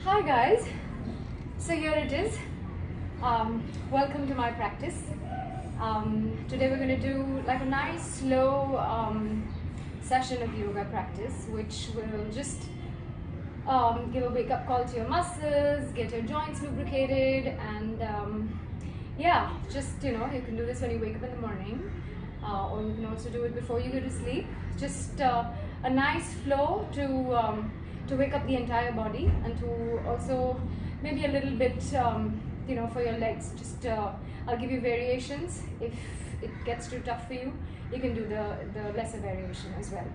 Hi guys, so here it is. Welcome to my practice. Today we're going to do like a nice slow session of yoga practice, which will just give a wake up call to your muscles, get your joints lubricated, and yeah, just you can do this when you wake up in the morning, or you can also do it before you go to sleep. Just a nice flow to wake up the entire body, and to also maybe a little bit for your legs. Just I'll give you variations. If it gets too tough for you, you can do the lesser variation as well.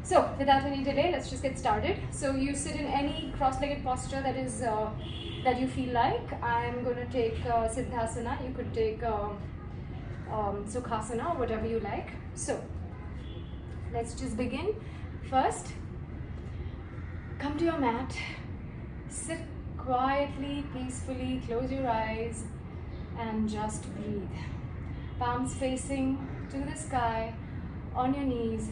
So without any delay, let's just get started. So you sit in any cross-legged posture that is that you feel like. I'm going to take Siddhasana. You could take Sukhasana, or whatever you like. So let's just begin. First, come to your mat. Sit quietly, peacefully, close your eyes and just breathe. Palms facing to the sky, on your knees,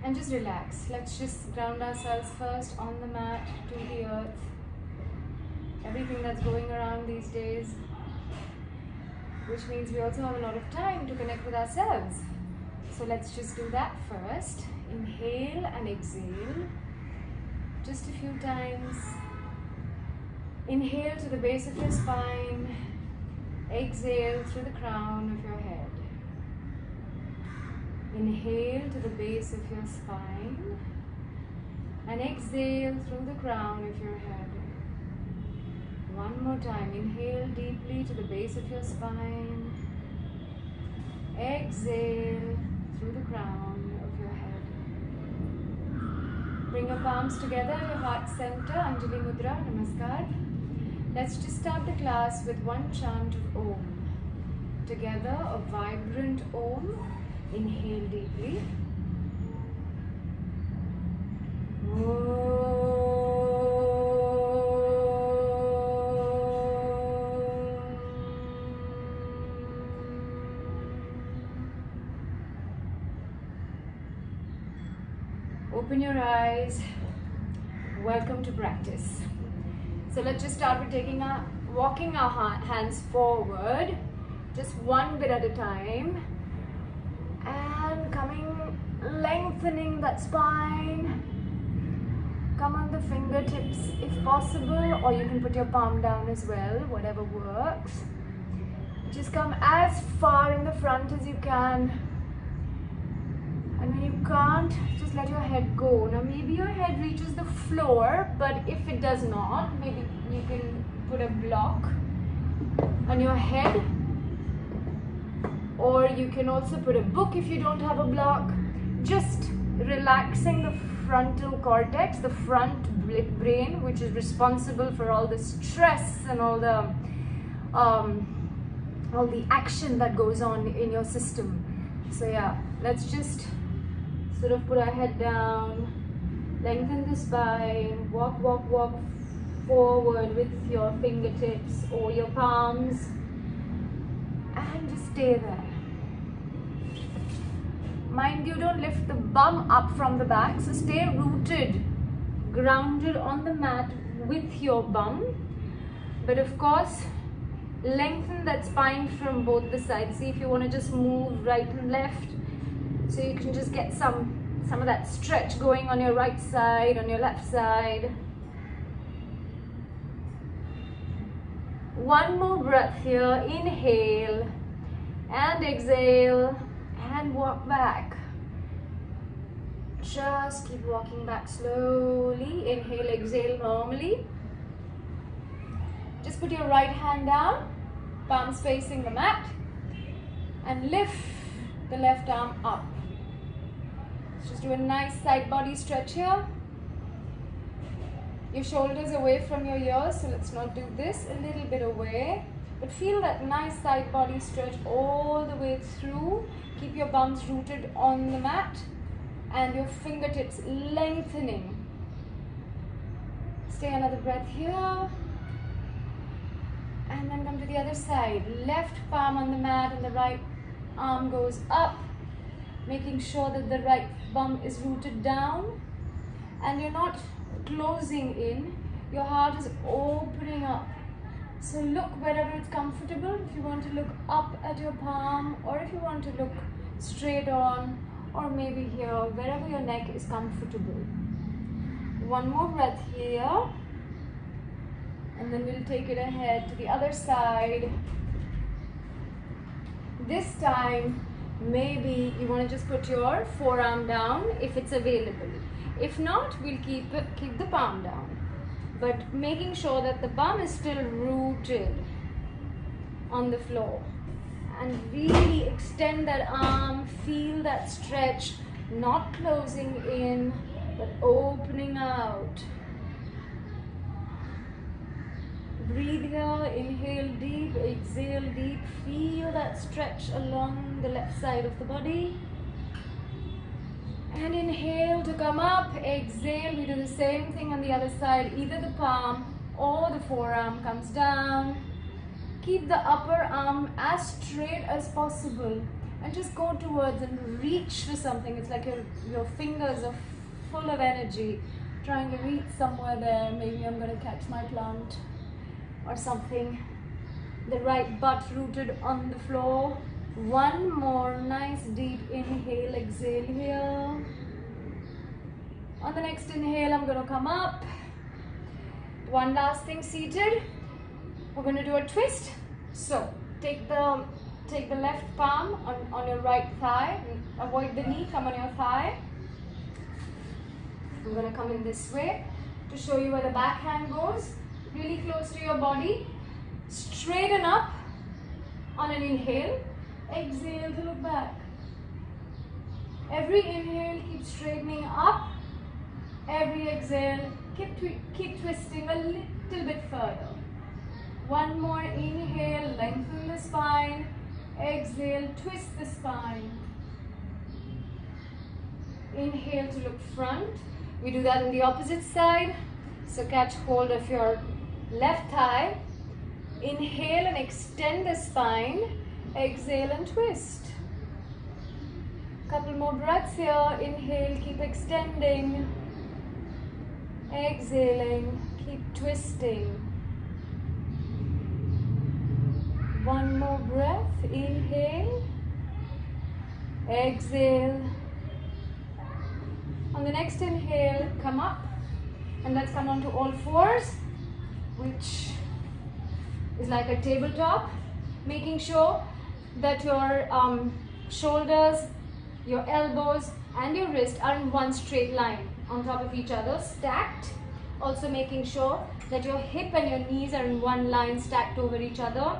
and just relax. Let's just ground ourselves first on the mat to the earth. Everything that's going around these days, which means we also have a lot of time to connect with ourselves. So let's just do that first. Inhale and exhale. Just a few times. Inhale to the base of your spine. Exhale through the crown of your head. Inhale to the base of your spine. And exhale through the crown of your head. One more time. Inhale deeply to the base of your spine. Exhale through the crown of your head. Bring your palms together, your heart center, Anjali Mudra, Namaskar. Let's just start the class with one chant of Om. Together, a vibrant Om. Inhale deeply. Om. Open your eyes. Welcome to practice. So let's just start with walking our hands forward, just one bit at a time, and lengthening that spine. Come on the fingertips if possible, or you can put your palm down as well, whatever works. Just come as far in the front as you can. And when you can't, just let your head go. Now maybe your head reaches the floor, but if it does not, maybe you can put a block on your head, or you can also put a book if you don't have a block. Just relaxing the frontal cortex, the front brain, which is responsible for all the stress and all the action that goes on in your system. So yeah, let's just sort of put our head down, lengthen the spine, walk forward with your fingertips or your palms, and just stay there. Mind you, don't lift the bum up from the back, so stay rooted, grounded on the mat with your bum, but of course lengthen that spine from both the sides. See if you want to just move right and left, so you can just get some of that stretch going on your right side, on your left side. One more breath here. Inhale and exhale and walk back. Just keep walking back slowly. Inhale, exhale normally. Just put your right hand down, palms facing the mat, and lift the left arm up. Let's just do a nice side body stretch here. Your shoulders away from your ears, so let's not do this. A little bit away, but feel that nice side body stretch all the way through. Keep your bums rooted on the mat and your fingertips lengthening. Stay another breath here. And then come to the other side. Left palm on the mat and the right arm goes up, making sure that the right bum is rooted down, and you're not closing in, Your heart is opening up. So look wherever it's comfortable. If you want to look up at your palm, or if you want to look straight on, or maybe here, wherever your neck is comfortable. One more breath here. And then we'll take it ahead to the other side. This time, maybe you want to just put your forearm down if it's available. If not, we'll keep the palm down. But making sure that the palm is still rooted on the floor. And really extend that arm, feel that stretch, not closing in, but opening out. Breathe here, inhale deep, exhale deep, feel that stretch along the left side of the body. And inhale to come up, exhale, we do the same thing on the other side, either the palm or the forearm comes down. Keep the upper arm as straight as possible and just go towards and reach for something. It's like your fingers are full of energy, trying to reach somewhere there. Maybe I'm going to catch my plant or something. The right butt rooted on the floor. One more nice deep inhale, exhale here. On the next inhale, I'm going to come up. One last thing, seated. We're going to do a twist. So take the left palm on your right thigh. Avoid the knee, come on your thigh. I'm going to come in this way to show you where the backhand goes. Really close to your body. Straighten up on an inhale. Exhale to look back. Every inhale, keep straightening up. Every exhale, keep twisting a little bit further. One more inhale, lengthen the spine. Exhale, twist the spine. Inhale to look front. We do that on the opposite side. So catch hold of your left thigh. Inhale and extend the spine. Exhale and twist. Couple more breaths here. Inhale, keep extending. Exhaling, keep twisting. One more breath. Inhale. Exhale. On the next inhale, come up. And let's come onto all fours, which is like a tabletop. Making sure that your shoulders, your elbows and your wrist are in one straight line on top of each other, stacked. Also making sure that your hip and your knees are in one line, stacked over each other.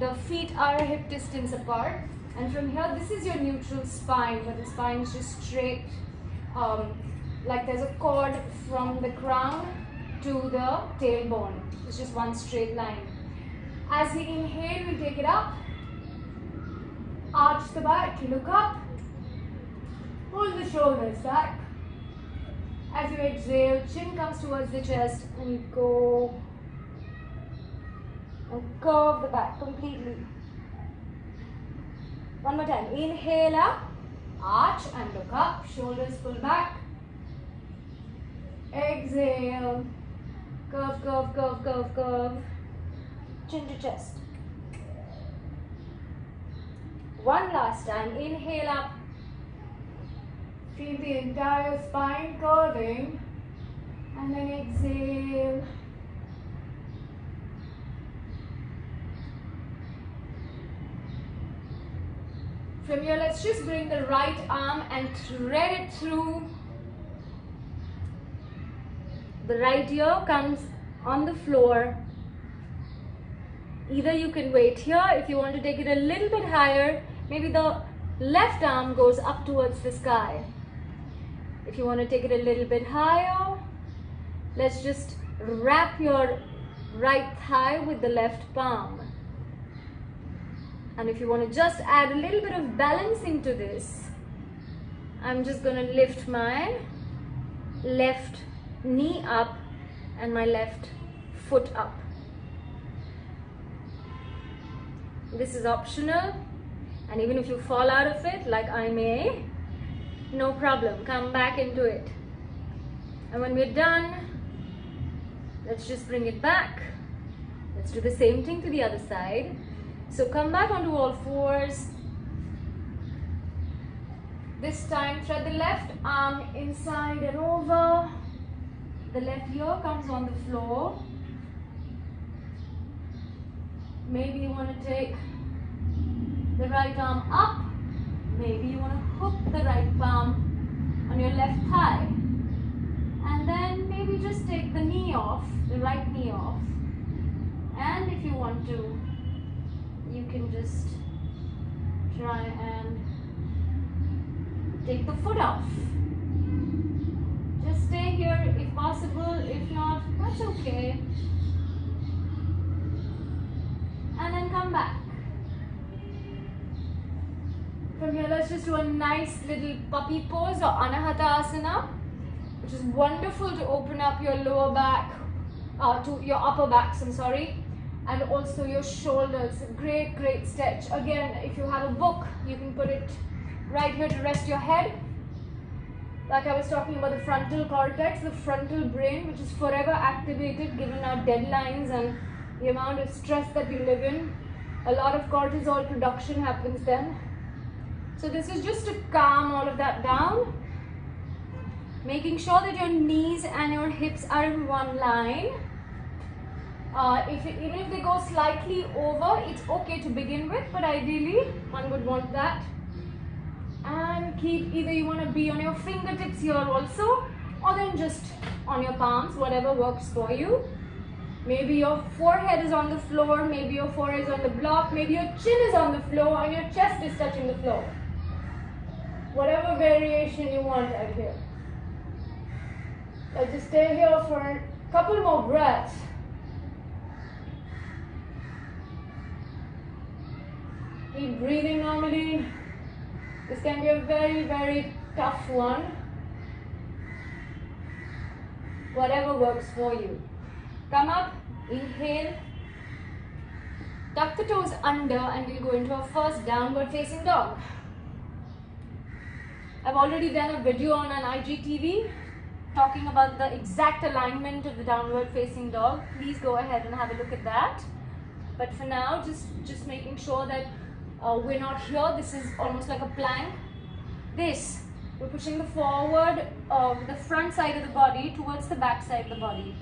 The feet are a hip distance apart. And from here, this is your neutral spine, where the spine is just straight, like there's a cord from the crown to the tailbone. It's just one straight line. As we inhale, we take it up. Arch the back, look up. Pull the shoulders back. As you exhale, chin comes towards the chest and you go and curve the back completely. One more time. Inhale up, arch and look up. Shoulders pull back. Exhale. Curve, curve, curve, curve, curve. Chin to chest. One last time. Inhale up. Feel the entire spine curving. And then exhale. From here, let's just bring the right arm and thread it through. The right ear comes on the floor. Either you can wait here. If you want to take it a little bit higher, maybe the left arm goes up towards the sky. If you want to take it a little bit higher, let's just wrap your right thigh with the left palm. And if you want to just add a little bit of balancing to this, I'm just going to lift my left knee up and my left foot up. This is optional, and even if you fall out of it, like I may, no problem, come back into it. And when we're done, Let's just bring it back. Let's do the same thing to the other side. So come back onto all fours. This time thread the left arm inside and over. The left ear comes on the floor. Maybe you want to take the right arm up. Maybe you want to hook the right palm on your left thigh. And then maybe just take the knee off, the right knee off. And if you want to, you can just try and take the foot off. Just stay here if possible. If not, that's okay. And then come back. From here, let's just do a nice little puppy pose or Anahata Asana, which is wonderful to open up your lower back, to your upper backs, and also your shoulders. Great, great stretch. Again, if you have a book, you can put it right here to rest your head. Like I was talking about the frontal cortex, the frontal brain, which is forever activated given our deadlines and the amount of stress that we live in. A lot of cortisol production happens then. So this is just to calm all of that down. Making sure that your knees and your hips are in one line. Even if they go slightly over, it's okay to begin with, but ideally one would want that. And keep, either you want to be on your fingertips here also, or then just on your palms, whatever works for you. Maybe your forehead is on the floor, maybe your forehead is on the block, maybe your chin is on the floor and your chest is touching the floor. Whatever variation you want out here. Let's just stay here for a couple more breaths. Keep breathing normally. This can be a very, very tough one. Whatever works for you. Come up, inhale. Tuck the toes under and we'll go into our first downward facing dog. I've already done a video on an IGTV talking about the exact alignment of the downward facing dog. Please go ahead and have a look at that. But for now, just making sure that we're not here. This is almost like a plank. We're pushing the forward, the front side of the body towards the back side of the body,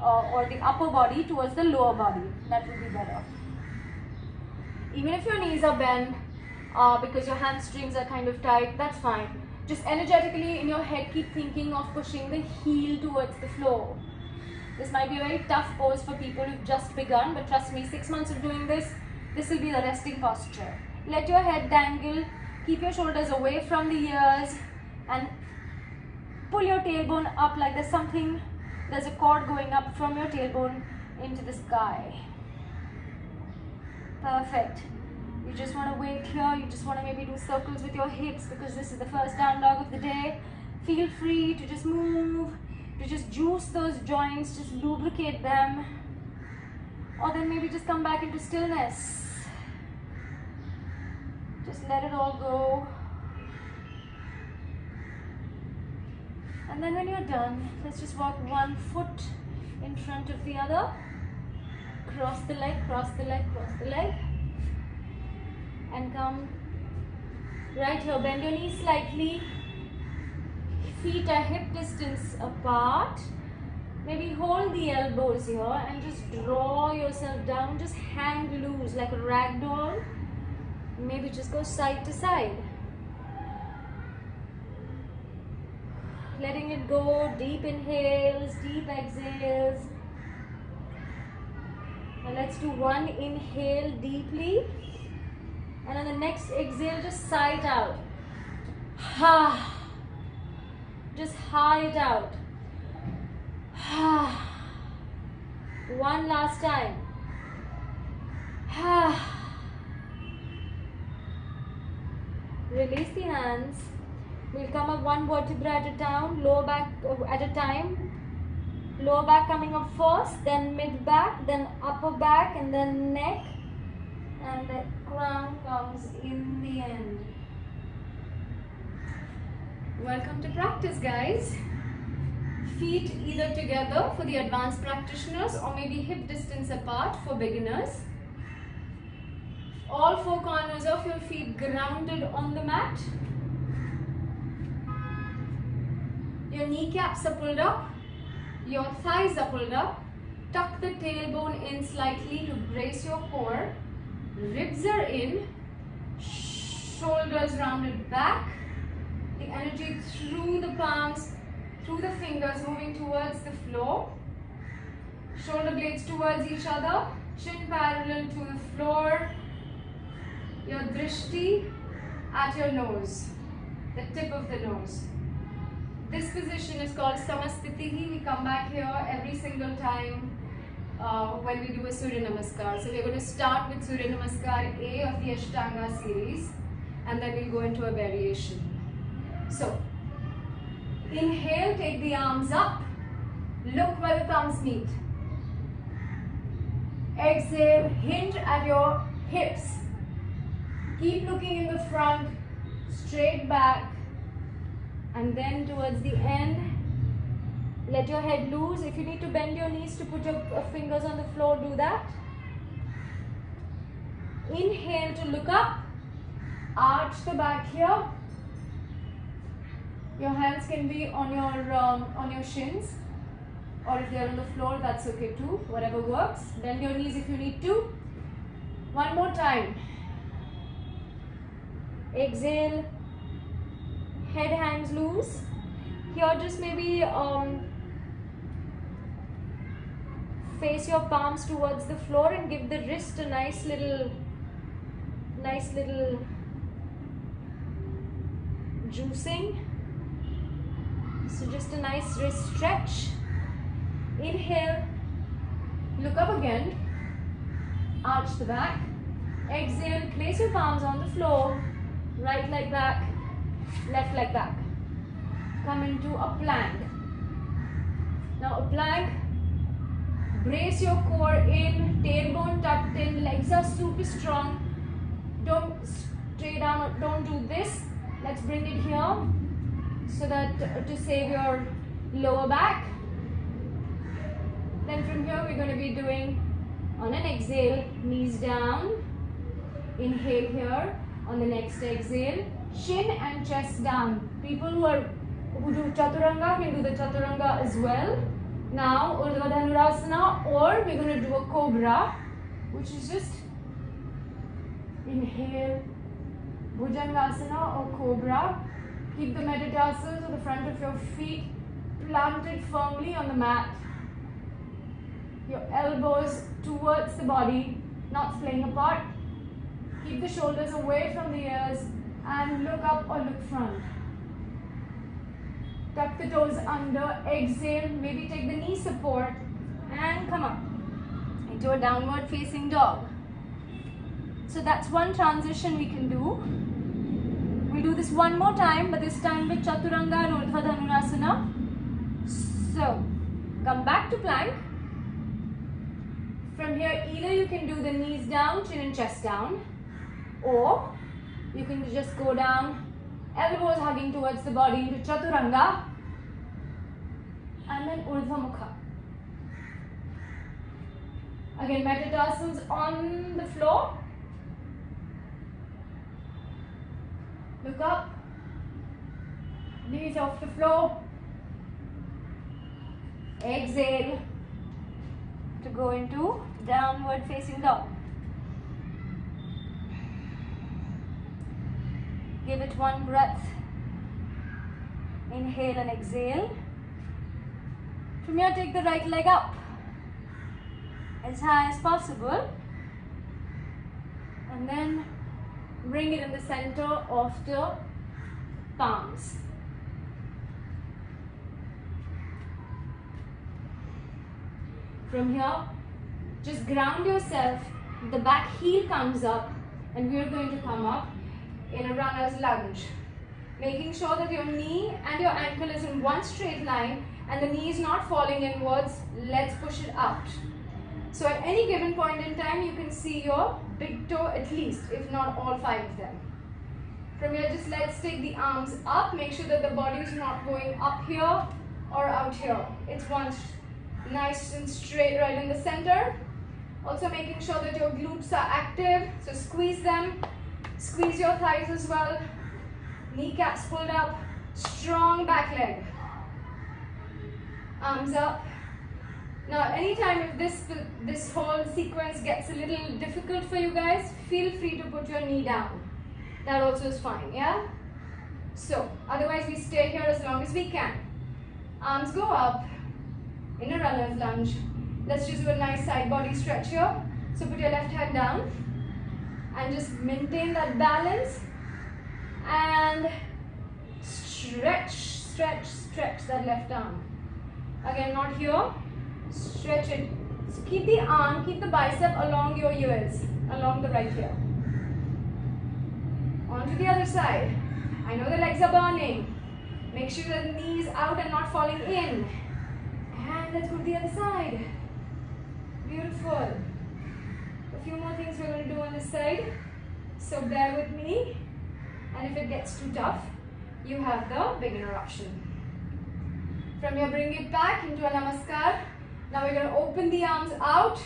or the upper body towards the lower body. That would be better. Even if your knees are bent, because your hamstrings are kind of tight, that's fine. Just energetically in your head, keep thinking of pushing the heel towards the floor. This might be a very tough pose for people who've just begun, but trust me, 6 months of doing this, this will be the resting posture. Let your head dangle, keep your shoulders away from the ears, and pull your tailbone up like there's a cord going up from your tailbone into the sky. Perfect. You just want to wait here, you just want to maybe do circles with your hips because this is the first down dog of the day. Feel free to just move, to just juice those joints, just lubricate them. Or then maybe just come back into stillness. Just let it all go. And then when you're done, let's just walk one foot in front of the other. Cross the leg, cross the leg, cross the leg. And come right here. Bend your knees slightly. Feet are hip distance apart. Maybe hold the elbows here and just draw yourself down. Just hang loose like a rag doll. Maybe just go side to side. Letting it go. Deep inhales, deep exhales. Now let's do one inhale deeply. And on the next exhale, just sigh it out. Ha. Just sigh it out. Ha. One last time. Ha. Release the hands. We'll come up one vertebra at a time, lower back at a time. Lower back coming up first, then mid back, then upper back, and then neck. And the crown comes in the end. Welcome to practice, guys. Feet either together for the advanced practitioners or maybe hip distance apart for beginners. All four corners of your feet grounded on the mat. Your kneecaps are pulled up. Your thighs are pulled up. Tuck the tailbone in slightly to brace your core. Ribs are in. Shoulders rounded back. The energy through the palms, through the fingers, moving towards the floor. Shoulder blades towards each other. Chin parallel to the floor. Your drishti at your nose, the tip of the nose. This position is called Samastitihi. We come back here every single time when we do a Surya Namaskar. So we're going to start with Surya Namaskar A of the Ashtanga series, and then we'll go into a variation. So, inhale, take the arms up, look where the thumbs meet. Exhale, hinge at your hips. Keep looking in the front, straight back, and then towards the end, let your head loose. If you need to bend your knees to put your fingers on the floor, do that. Inhale to look up, arch the back here. Your hands can be on your shins, or if they're on the floor, that's okay too, whatever works. Bend your knees if you need to. One more time. Exhale, head hangs loose. Here just maybe face your palms towards the floor and give the wrist a nice little juicing. So just a nice wrist stretch. Inhale, look up again, arch the back. Exhale, place your palms on the floor. Right leg back, left leg back. Come into a plank. Now a plank, brace your core in, tailbone tucked in, legs are super strong. Don't stray down, don't do this. Let's bring it here so that to save your lower back. Then from here we're going to be doing, on an exhale, knees down. Inhale here. On the next exhale, chin and chest down. People who do Chaturanga can do the Chaturanga as well. Now, Urdhva Dhanurasana, or we're going to do a Cobra, which is just inhale, Bhujangasana or Cobra. Keep the metatarsals or the front of your feet planted firmly on the mat. Your elbows towards the body, not splaying apart. Keep the shoulders away from the ears and look up or look front. Tuck the toes under, exhale, maybe take the knee support and come up into a downward facing dog. So that's one transition we can do. We'll do this one more time, but this time with Chaturanga and Urdhva Dhanurasana. So, come back to plank. From here, either you can do the knees down, chin and chest down, or you can just go down, elbows hugging towards the body into Chaturanga, and then Urdhva Mukha. Again, metatarsals on the floor. Look up, knees off the floor. Exhale to go into downward facing dog. Give it one breath. Inhale and exhale. From here, take the right leg up as high as possible. And then bring it in the center of the palms. From here, just ground yourself. The back heel comes up, and we are going to come up in a runner's lunge. Making sure that your knee and your ankle is in one straight line and the knee is not falling inwards. Let's push it out. So at any given point in time, you can see your big toe at least, if not all 5 of them. From here, just let's take the arms up. Make sure that the body is not going up here or out here. It's one nice and straight right in the center. Also making sure that your glutes are active, so squeeze them. Squeeze your thighs as well. Kneecaps pulled up. Strong back leg. Arms up. Now anytime if this whole sequence gets a little difficult for you guys, feel free to put your knee down. That also is fine, yeah? So, otherwise we stay here as long as we can. Arms go up in a runner's lunge. Let's just do a nice side body stretch here. So put your left hand down and just maintain that balance and stretch, stretch, stretch that left arm. Again, not here. Stretch it. So keep the arm, keep the bicep along your ears, along the right ear. On to the other side. I know the legs are burning. Make sure the knees out and not falling in. And let's go to the other side. Beautiful. A few more things we're going to do on this side. So bear with me. And if it gets too tough, you have the beginner option. From here, bring it back into a namaskar. Now we're going to open the arms out.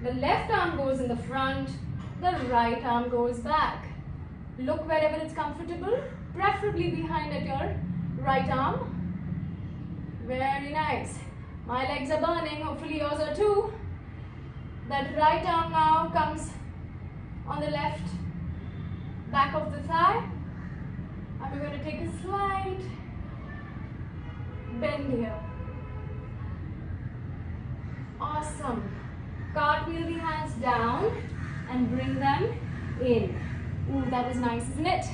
The left arm goes in the front. The right arm goes back. Look wherever it's comfortable, preferably behind at your right arm. Very nice. My legs are burning, hopefully yours are too. That right arm now comes on the left back of the thigh. And we're going to take a slight bend here. Awesome. Cartwheel the hands down and bring them in. Ooh, that was nice, isn't it?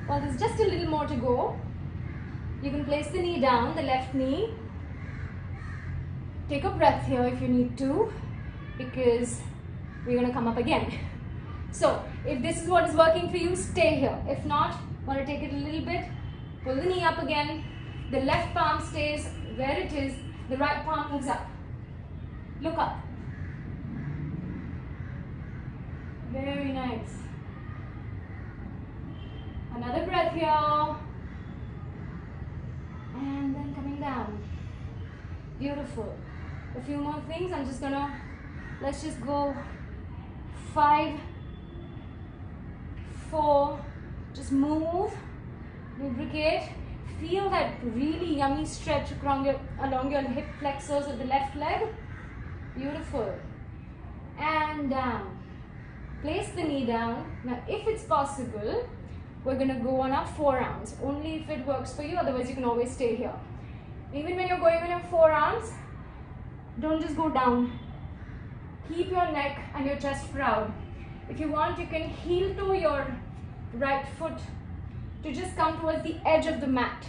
Well, there's just a little more to go. You can place the knee down, the left knee. Take a breath here if you need to, because we're going to come up again. So, if this is what is working for you, stay here. If not, want to take it a little bit, pull the knee up again. The left palm stays where it is, the right palm moves up. Look up. Very nice. Another breath here. And then coming down. Beautiful. A few more things. I'm just gonna, let's just go 5, 4. Just move, lubricate. Feel that really yummy stretch along your hip flexors of the left leg. Beautiful. And down. Place the knee down. Now, if it's possible, we're going to go on our forearms. Only if it works for you, otherwise you can always stay here. Even when you're going on your forearms, don't just go down. Keep your neck and your chest proud. If you want, you can heel toe your right foot to just come towards the edge of the mat.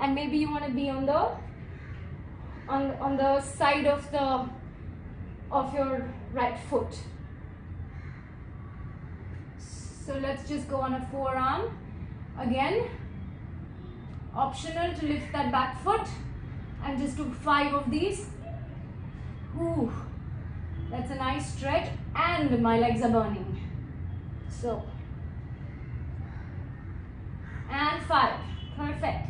And maybe you want to be on the side of your right foot. So let's just go on a forearm. Again, optional to lift that back foot and just do 5 of these. Ooh, that's a nice stretch and my legs are burning. So, and 5, perfect.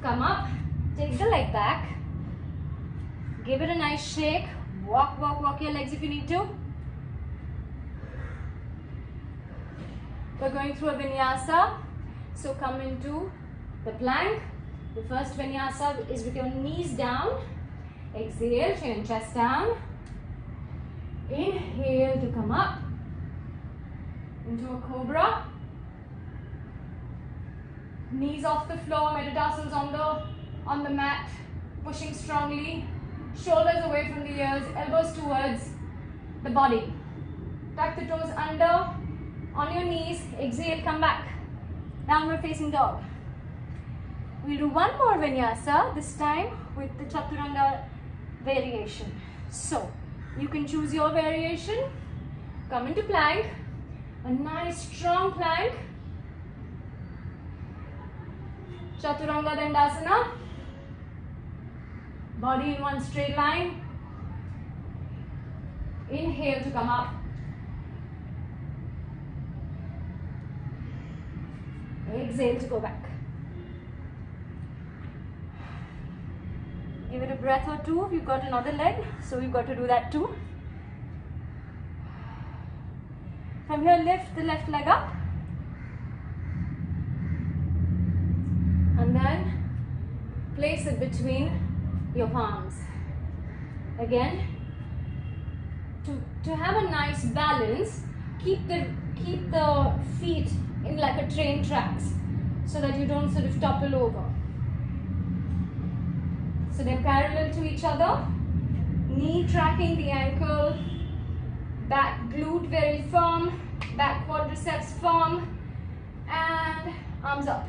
Come up, take the leg back, give it a nice shake, walk your legs if you need to. We're going through a vinyasa, so come into the plank. The first vinyasa is with your knees down. Exhale, chin, chest down. Inhale to come up into a cobra. Knees off the floor, metatarsals on the mat, pushing strongly. Shoulders away from the ears, elbows towards the body. Tuck the toes under. On your knees, exhale, come back. Downward facing dog. We'll do one more vinyasa, this time with the chaturanga variation. So, you can choose your variation. Come into plank. A nice strong plank. Chaturanga Dandasana. Body in one straight line. Inhale to come up. Exhale to go back. Give it a breath or two. We've got another leg, so we've got to do that too. From here, lift the left leg up. And then place it between your palms. Again, to have a nice balance, keep the feet in like a train tracks so that you don't sort of topple over. So they're parallel to each other, knee tracking the ankle, back glute very firm, back quadriceps firm, and arms up.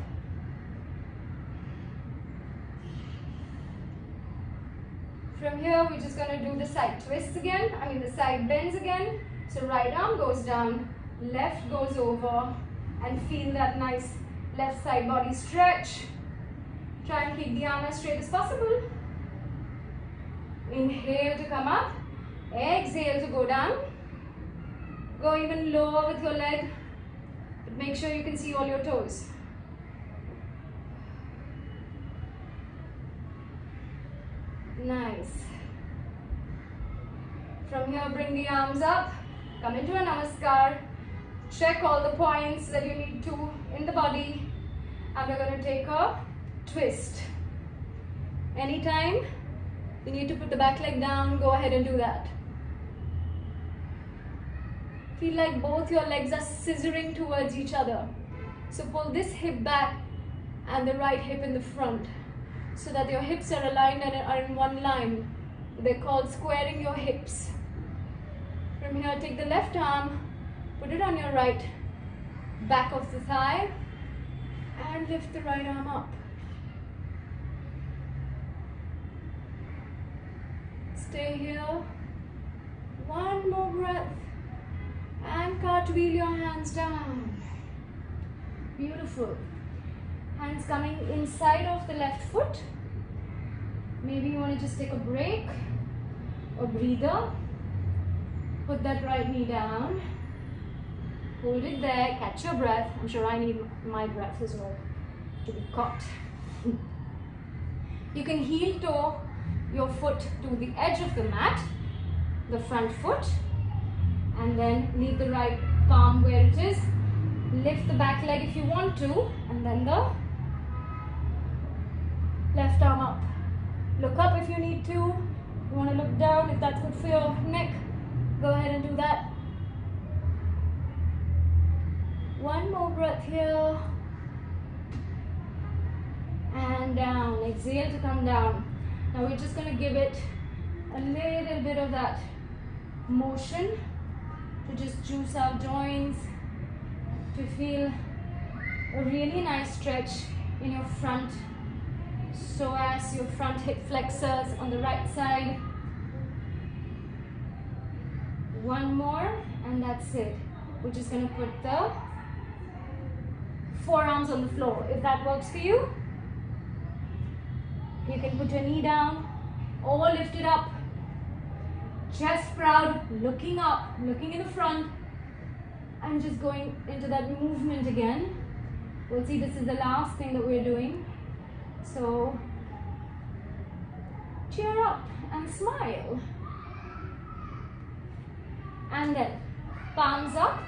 From here, we're just going to do the side twists again, the side bends again. So right arm goes down, left goes over, and feel that nice left side body stretch. Try and keep the arm as straight as possible. Inhale to come up, exhale to go down. Go even lower with your leg, but make sure you can see all your toes. Nice. From here, bring the arms up, come into a namaskar. Check all the points that you need to in the body, and we're going to take a twist. Anytime you need to put the back leg down, go ahead and do that. Feel like both your legs are scissoring towards each other. So pull this hip back and the right hip in the front so that your hips are aligned and are in one line. They're called squaring your hips. From here, take the left arm, put it on your right back of the thigh, and lift the right arm up. Stay here. One more breath. And cartwheel your hands down. Beautiful. Hands coming inside of the left foot. Maybe you want to just take a break or breather. Put that right knee down. Hold it there. Catch your breath. I'm sure I need my breath as well to be caught. You can heel toe your foot to the edge of the mat, the front foot, and then leave the right palm where it is. Lift the back leg if you want to, and then the left arm up. Look up if you need to. You want to look down if that's good for your neck. Go ahead and do that. One more breath here. And down. Exhale to come down. Now we're just going to give it a little bit of that motion to just juice our joints, to feel a really nice stretch in your front psoas, your front hip flexors on the right side. One more, and that's it. We're just going to put the forearms on the floor. If that works for you, you can put your knee down or lift it up. Chest proud, looking up, looking in the front, and just going into that movement again. We'll see this is the last thing that we're doing. So cheer up and smile. And then palms up,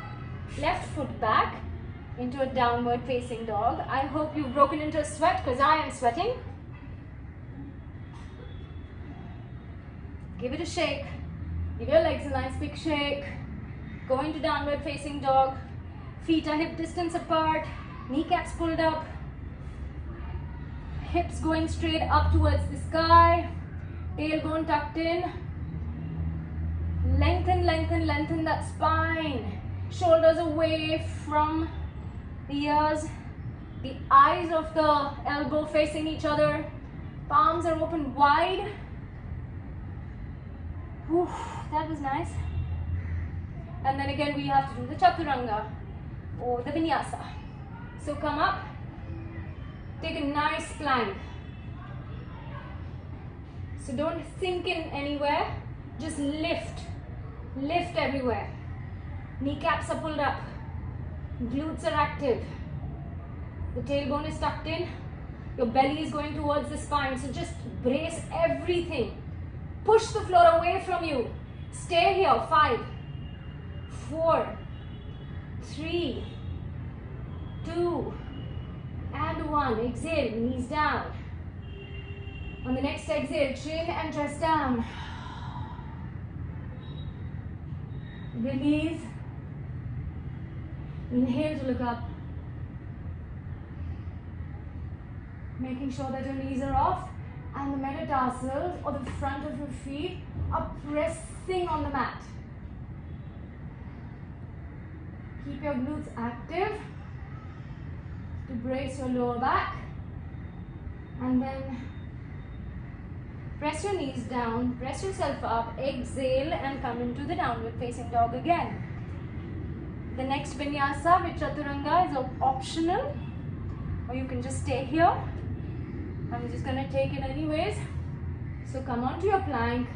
left foot back into a downward facing dog. I hope you've broken into a sweat because I am sweating. Give it a shake. Give your legs a nice big shake. Go into downward facing dog. Feet are hip distance apart. Kneecaps pulled up. Hips going straight up towards the sky. Tailbone tucked in. Lengthen, lengthen, lengthen that spine. Shoulders away from the ears. The eyes of the elbow facing each other. Palms are open wide. Whew, that was nice. And then again we have to do the chaturanga or the vinyasa. So come up, take a nice plank. So don't sink in anywhere, just lift. Lift everywhere. Kneecaps are pulled up. Glutes are active. The tailbone is tucked in. Your belly is going towards the spine, so just brace everything. Push the floor away from you. Stay here. 5, 4, 3, 2, and 1. Exhale, knees down. On the next exhale, chin and chest down. Release. Inhale to look up. Making sure that your knees are off and the metatarsals or the front of your feet are pressing on the mat. Keep your glutes active to brace your lower back, and then press your knees down, press yourself up, exhale and come into the downward facing dog again. The next vinyasa with chaturanga is optional, or you can just stay here. I'm just going to take it anyways. So come onto your plank,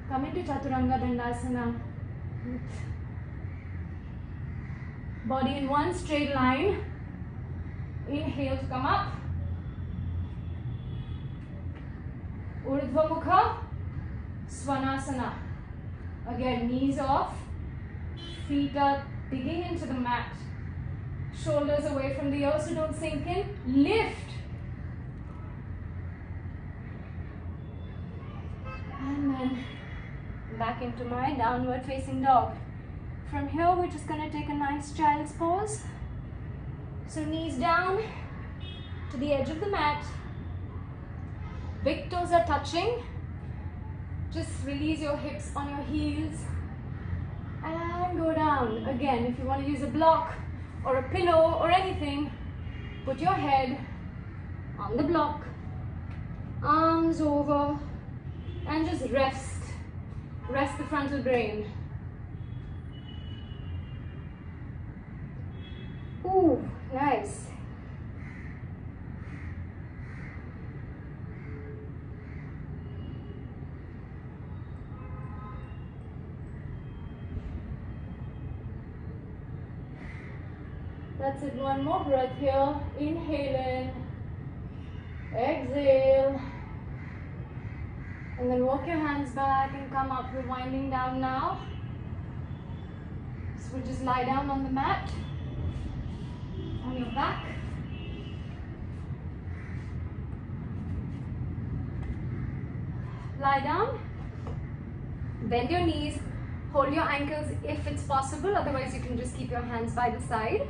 come into chaturanga dandasana. Body in one straight line. Inhale to come up. Urdhva Mukha, Svanasana. Again, knees off, feet are digging into the mat. Shoulders away from the earth, so don't sink in. Lift. And then back into my downward facing dog. From here, we're just going to take a nice child's pose. So knees down to the edge of the mat. Big toes are touching. Just release your hips on your heels and go down. Again, if you want to use a block or a pillow or anything, put your head on the block, arms over, and just rest. Rest the frontal brain. Ooh, nice. That's it, one more breath here. Inhale in, exhale, and then walk your hands back and come up. We're winding down now. So we'll just lie down on the mat, on your back. Lie down, bend your knees, hold your ankles if it's possible, otherwise you can just keep your hands by the side.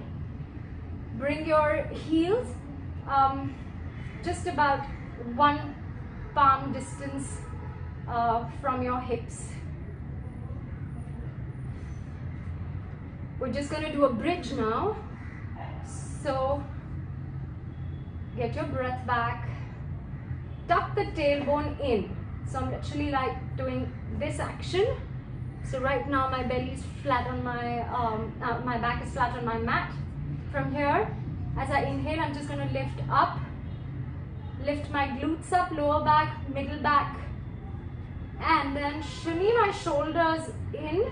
Bring your heels just about 1 palm distance from your hips. We're just going to do a bridge now. So get your breath back. Tuck the tailbone in. So I'm literally like doing this action. So right now my belly is flat on my back is flat on my mat. From here, as I inhale, I'm just going to lift up, lift my glutes up, lower back, middle back, and then shimmy my shoulders in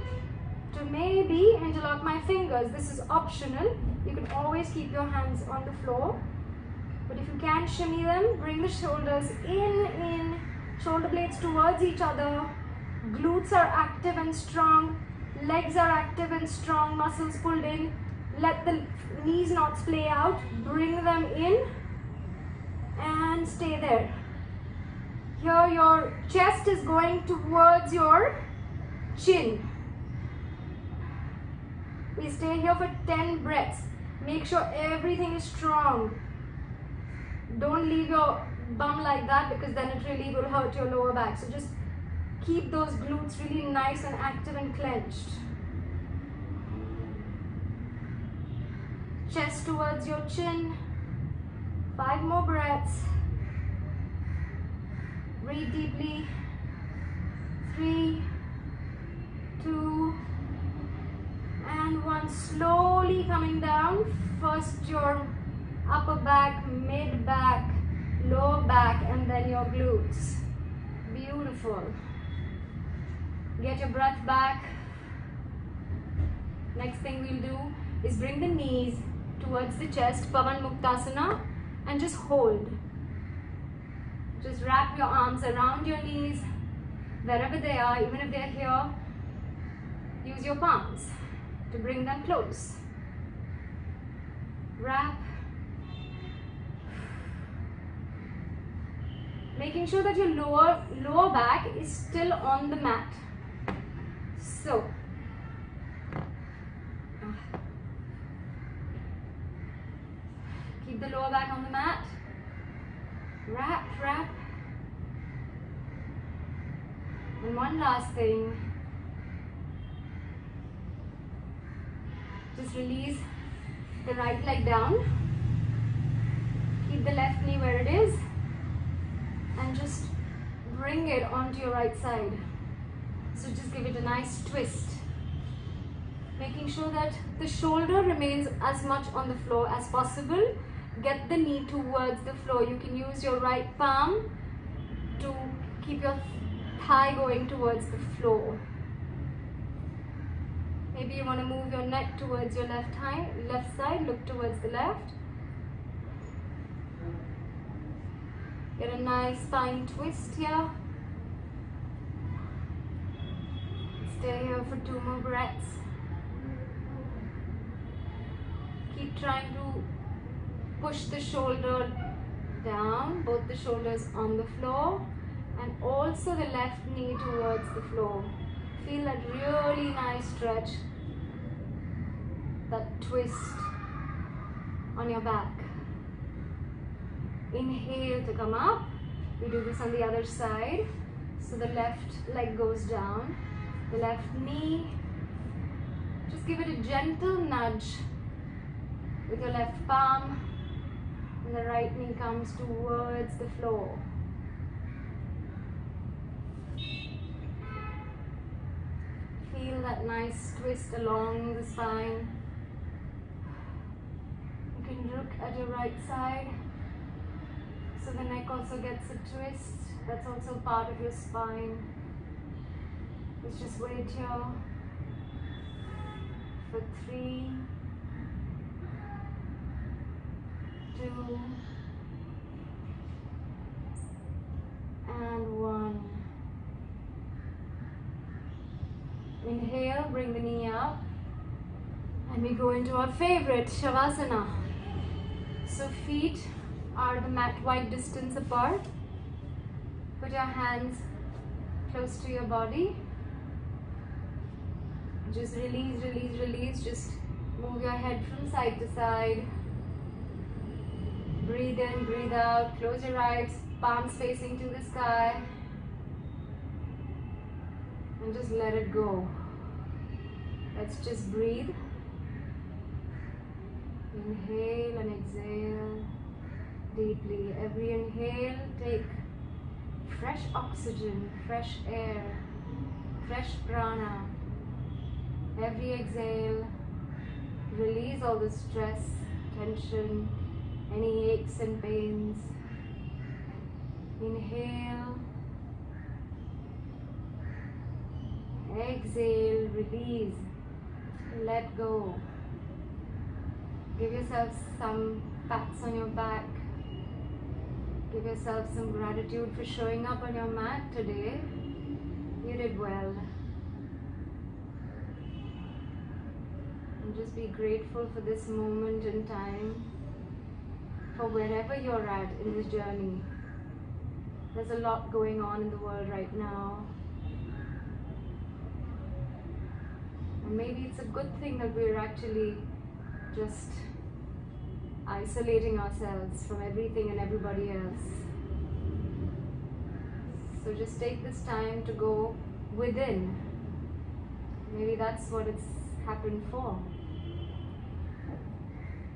to maybe interlock my fingers. This is optional. You can always keep your hands on the floor, but if you can shimmy them, bring the shoulders in, shoulder blades towards each other. Glutes are active and strong, legs are active and strong, muscles pulled in. Let the knees not splay out, bring them in and stay there. Here your chest is going towards your chin. We stay here for 10 breaths. Make sure everything is strong. Don't leave your bum like that, because then it really will hurt your lower back. So just keep those glutes really nice and active and clenched. Chest towards your chin. 5 more breaths. Breathe deeply. 3, 2, and 1. Slowly coming down. First your upper back, mid back, lower back, and then your glutes. Beautiful. Get your breath back. Next thing we'll do is bring the knees towards the chest, Pavan Muktasana, and just hold. Just wrap your arms around your knees, wherever they are, even if they're here. Use your palms to bring them close. Wrap. Making sure that your lower back is still on the mat. So, keep the lower back on the mat. Wrap, wrap. And one last thing. Just release the right leg down. Keep the left knee where it is. And just bring it onto your right side. So just give it a nice twist. Making sure that the shoulder remains as much on the floor as possible. Get the knee towards the floor. You can use your right palm to keep your thigh going towards the floor. Maybe you want to move your neck towards your left side. Look towards the left. Get a nice spine twist here. Stay here for 2 more breaths. Keep trying to push the shoulder down, both the shoulders on the floor, and also the left knee towards the floor. Feel that really nice stretch, that twist on your back. Inhale to come up. We do this on the other side. So the left leg goes down, the left knee. Just give it a gentle nudge with your left palm, and the right knee comes towards the floor. Feel that nice twist along the spine. You can look at your right side. So the neck also gets a twist. That's also part of your spine. Let's just wait here for 3, 2, and 1. Inhale, bring the knee up, and we go into our favorite Shavasana. So feet are the mat wide distance apart. Put your hands close to your body. Just release, release, release. Just move your head from side to side. Breathe in, breathe out. Close your eyes, palms facing to the sky. And just let it go. Let's just breathe. Inhale and exhale deeply. Every inhale, take fresh oxygen, fresh air, fresh prana. Every exhale, release all the stress, tension, any aches and pains. Inhale, exhale, release, let go. Give yourself some pats on your back. Give yourself some gratitude for showing up on your mat today. You did well. And just be grateful for this moment in time, for wherever you're at in this journey. There's a lot going on in the world right now. And maybe it's a good thing that we're actually just isolating ourselves from everything and everybody else. So just take this time to go within. Maybe that's what it's happened for.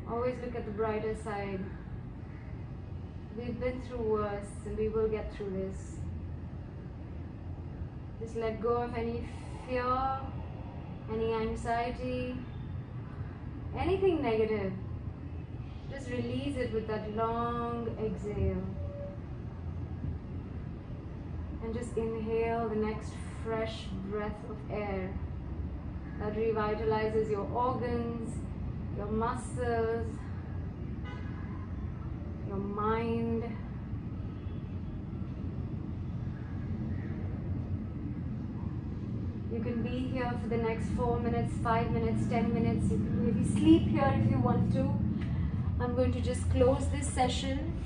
Always look at the brighter side. We've been through worse and we will get through this. Just let go of any fear, any anxiety, anything negative. Just release it with that long exhale. And just inhale the next fresh breath of air that revitalizes your organs, your muscles, your mind. You can be here for the next 4 minutes, 5 minutes, 10 minutes. You can maybe sleep here if you want to. I'm going to just close this session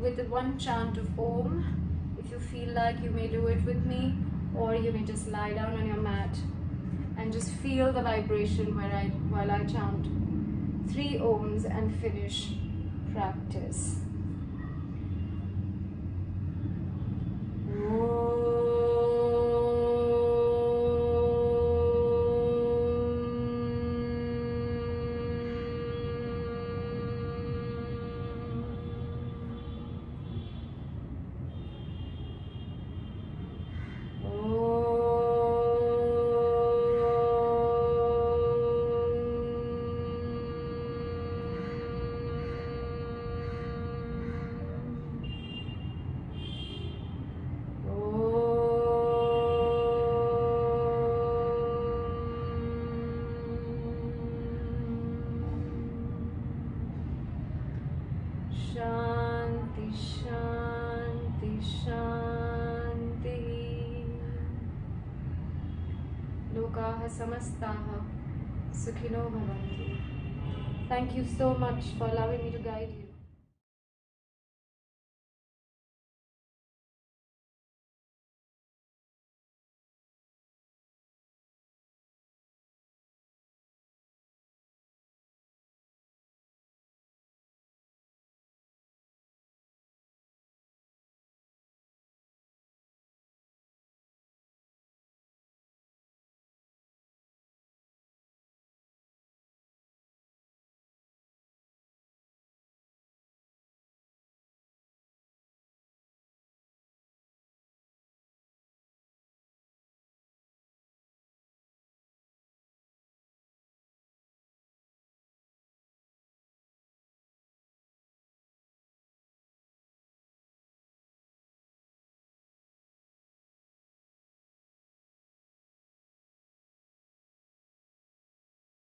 with the one chant of Om. If you feel like, you may do it with me, or you may just lie down on your mat and just feel the vibration while I chant 3 Oms and finish practice. Shanti, Shanti, Shanti. Lokaha samastaha sukhino bhavantu. Thank you so much for allowing me to guide you.